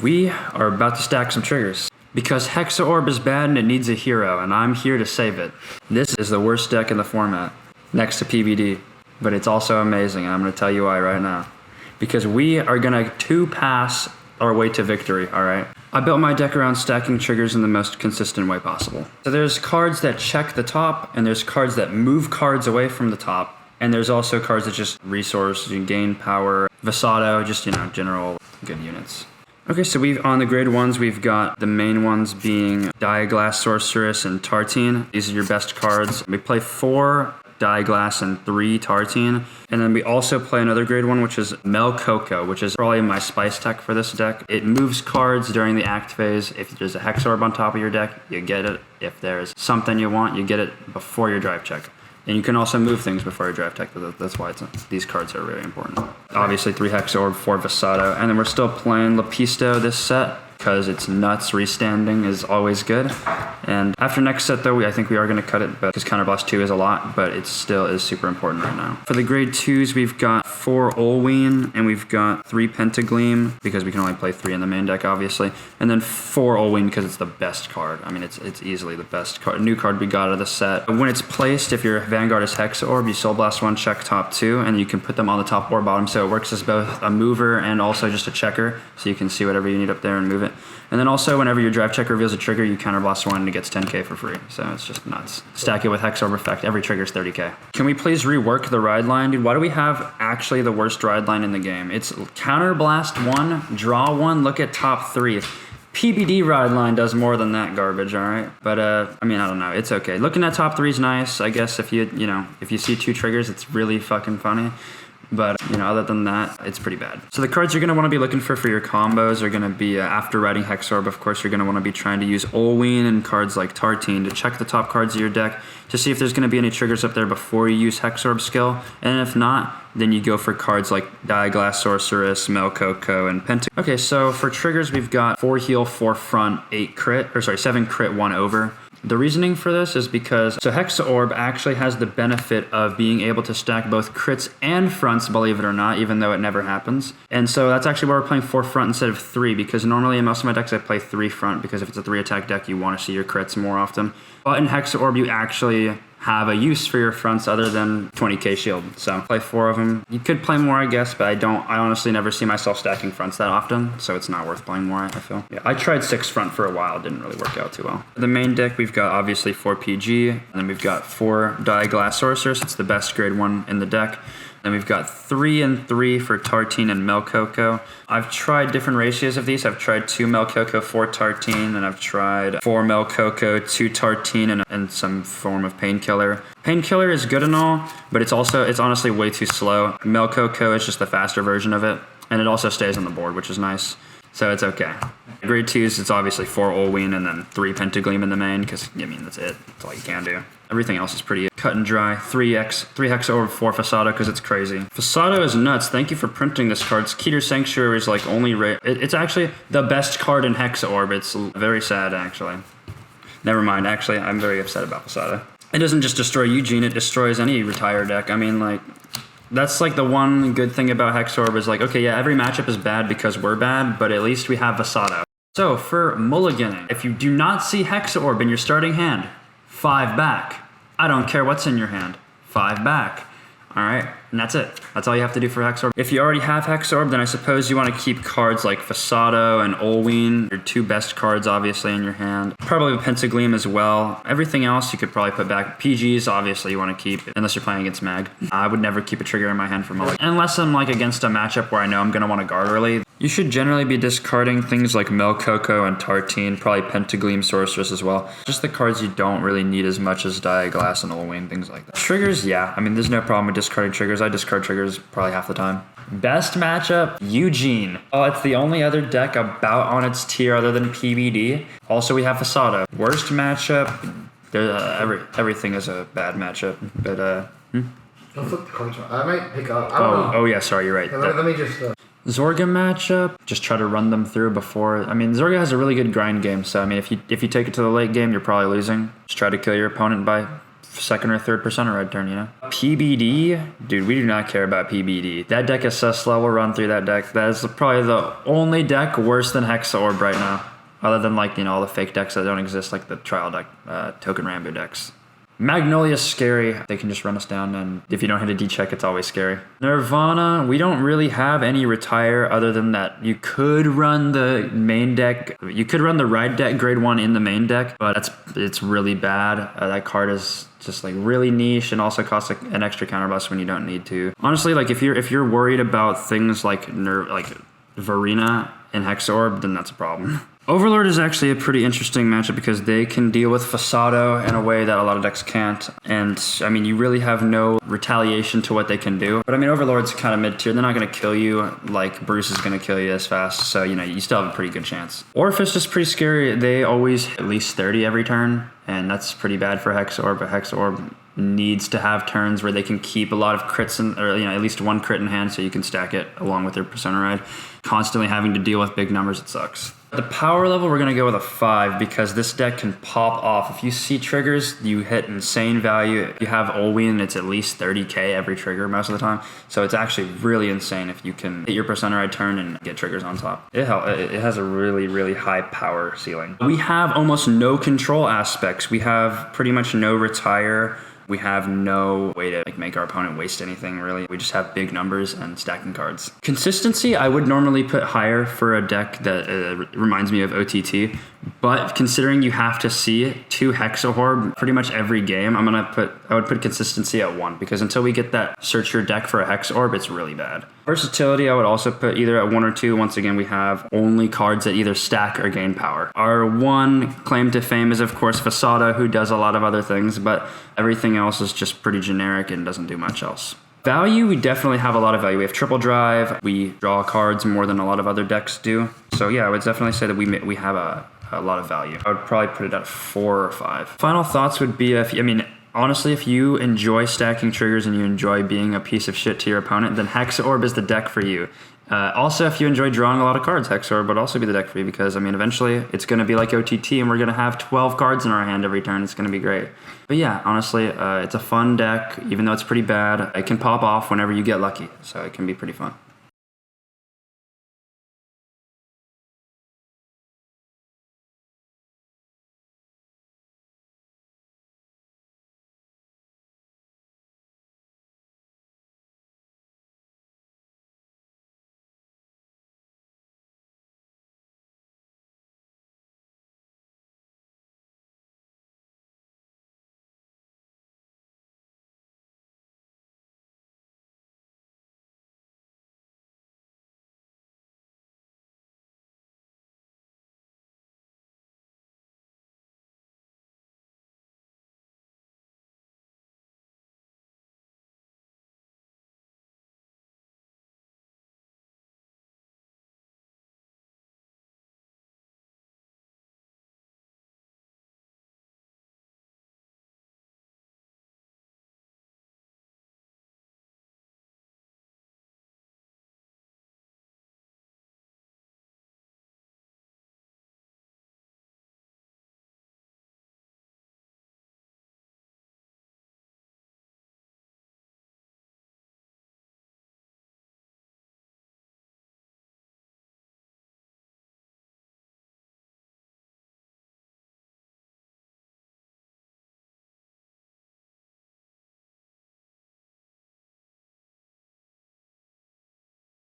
we are about to stack some triggers. Because Hexaorb is bad and it needs a hero, and I'm here to save it. This is the worst deck in the format, next to PVD. But it's also amazing, and I'm going to tell you why right now. Because we are going to 2-pass our way to victory, alright? I built my deck around stacking triggers in the most consistent way possible. So there's cards that check the top, and there's cards that move cards away from the top. And there's also cards that just resource, you gain power, Fosado, just, general good units. Okay, so on the grade 1s, we've got the main ones being Diaglass Sorceress and Tartine. These are your best cards. We play 4 Diaglass and 3 Tartine. And then we also play another grade 1, which is Melcoco, which is probably my spice tech for this deck. It moves cards during the act phase. If there's a Hexaorb on top of your deck, you get it. If there's something you want, you get it before your drive check. And you can also move things before your drive tech. That's why these cards are really important. Obviously 3 Hexaorb, 4 Fosado. And then we're still playing Lepiste this set because it's nuts. Restanding is always good. And after next set though, I think we are going to cut it because Counterblast 2 is a lot, but it still is super important right now. For the grade 2s, we've got 4 Olwein and we've got 3 Pentagleam because we can only play 3 in the main deck obviously. And then 4 Olwein because it's the best card. I mean, it's easily the best card. New card we got out of the set. When it's placed, if your Vanguard is Hexaorb, you Soul Blast 1, check top 2, and you can put them on the top or bottom. So it works as both a mover and also just a checker. So you can see whatever you need up there and move it. And then also, whenever your drive check reveals a trigger, you counterblast 1 and it gets 10k for free. So it's just nuts. Stack it with Hexaorb effect. Every trigger is 30k. Can we please rework the ride line? Dude, why do we have actually the worst ride line in the game? It's counterblast 1, draw 1, look at top 3. PBD ride line does more than that garbage, alright? But, I mean, I don't know. It's okay. Looking at top 3 is nice. I guess if you see 2 triggers, it's really fucking funny. But, other than that, it's pretty bad. So the cards you're going to want to be looking for your combos are going to be, after riding Hexaorb, of course, you're going to want to be trying to use Olwein and cards like Tartine to check the top cards of your deck to see if there's going to be any triggers up there before you use Hexaorb skill. And if not, then you go for cards like Diaglass Sorceress, Melcoco, and Pentagleam. Okay, so for triggers, we've got 4 heal, 4 front, 7 crit, 1 over. The reasoning for this is because Hexaorb actually has the benefit of being able to stack both crits and fronts, believe it or not, even though it never happens. And so that's actually why we're playing 4 front instead of 3, because normally in most of my decks I play 3 front, because if it's a 3 attack deck, you want to see your crits more often. But in Hexaorb, you actually have a use for your fronts other than 20k shield. So play 4 of them. You could play more, I guess, but I honestly never see myself stacking fronts that often, so it's not worth playing more, I feel. Yeah, I tried 6 front for a while. It didn't really work out too well. The main deck, we've got obviously 4 PG, and then we've got 4 Diaglass Sorceress. It's the best grade 1 in the deck. Then we've got 3 and 3 for Tartine and Melcoco. I've tried different ratios of these. I've tried 2 Melcoco, 4 Tartine, and I've tried 4 Melcoco, 2 Tartine, and some form of Painkiller. Painkiller is good and all, but it's honestly way too slow. Melcoco is just the faster version of it, and it also stays on the board, which is nice. So it's okay. Grade 2s, it's obviously 4 Olwein and then 3 Pentagleam in the main, because, that's it. That's all you can do. Everything else is pretty cut and dry. 3 Hexaorb, 4 Fosado, because it's crazy. Fosado is nuts. Thank you for printing this card. Keter Sanctuary is like only it's actually the best card in Hexaorb. It's very sad, actually. Never mind, actually, I'm very upset about Fosado. It doesn't just destroy Eugene, it destroys any retired deck. I mean, that's the one good thing about Hexaorb is okay, yeah, every matchup is bad because we're bad, but at least we have Fosado. So for mulliganing, if you do not see Hexaorb in your starting hand, 5 back. I don't care what's in your hand. 5 back. Alright, and that's it. That's all you have to do for Hexaorb. If you already have Hexaorb, then I suppose you want to keep cards like Fosado and Olwein, your 2 best cards obviously in your hand. Probably Pentagleam as well. Everything else you could probably put back. PGs obviously you want to keep, unless you're playing against Mag. I would never keep a trigger in my hand for mulligan. Unless I'm against a matchup where I know I'm going to want to guard early. You should generally be discarding things like Melcoco and Tartine, probably Pentagleam Sorceress as well. Just the cards you don't really need as much as Diaglass and Olwein, things like that. Triggers, yeah. I mean, there's no problem with discarding triggers. I discard triggers probably half the time. Best matchup, Eugene. Oh, it's the only other deck about on its tier other than PVD. Also, we have Fosado. Worst matchup, everything is a bad matchup, but I'll flip the cards around. I might pick up. Oh yeah, sorry, you're right. Let me just... Zorga matchup, just try to run them through before. I mean, Zorga has a really good grind game, so I mean, if you take it to the late game, you're probably losing. Just try to kill your opponent by second or third percenter red turn, you know? PBD? Dude, we do not care about PBD. That deck is so slow, we'll run through that deck. That is probably the only deck worse than Hexaorb right now. Other than, like, you know, all the fake decks that don't exist, like the trial deck, Token Rambo decks. Magnolia's scary. They can just run us down, and if you don't hit a D-check, it's always scary. Nirvana, we don't really have any retire other than that. You could run the main deck. You could run the ride deck grade 1 in the main deck, but it's really bad. That card is just like really niche and also costs like an extra counterblast when you don't need to. Honestly, like if you're worried about things like Varina and Hexaorb, then that's a problem. Overlord is actually a pretty interesting matchup because they can deal with Fosado in a way that a lot of decks can't. And, I mean, you really have no retaliation to what they can do. But, I mean, Overlord's kind of mid-tier. They're not going to kill you like Bruce is going to kill you as fast. So, you know, you still have a pretty good chance. Orphis is pretty scary. They always hit at least 30 every turn. And that's pretty bad for Hexaorb. But Hexaorb needs to have turns where they can keep a lot of crits in, or, you know, at least one crit in hand so you can stack it along with their Persona Ride. Constantly having to deal with big numbers, it sucks. The power level, we're going to go with a 5 because this deck can pop off. If you see triggers, you hit insane value. If you have Olwein, it's at least 30k every trigger most of the time. So it's actually really insane if you can hit your Persona Ride turn and get triggers on top. It has a really, really high power ceiling. We have almost no control aspects. We have pretty much no retire. We have no way to make our opponent waste anything, really. We just have big numbers and stacking cards. Consistency, I would normally put higher for a deck that reminds me of OTT. But considering you have to see 2 Hexaorb pretty much every game, I would put consistency at 1 because until we get that search your deck for a Hexaorb, it's really bad. Versatility, I would also put either at 1 or 2. Once again, we have only cards that either stack or gain power. Our one claim to fame is, of course, Fosado, who does a lot of other things, but everything else is just pretty generic and doesn't do much else. Value, we definitely have a lot of value. We have triple drive. We draw cards more than a lot of other decks do. So yeah, I would definitely say that we have a lot of value. I would probably put it at 4 or 5. Final thoughts would be, honestly, if you enjoy stacking triggers and you enjoy being a piece of shit to your opponent, then Hexaorb is the deck for you. Also, if you enjoy drawing a lot of cards, Hexaorb would also be the deck for you because, eventually it's going to be like OTT and we're going to have 12 cards in our hand every turn. It's going to be great. But yeah, honestly, it's a fun deck. Even though it's pretty bad, it can pop off whenever you get lucky. So it can be pretty fun.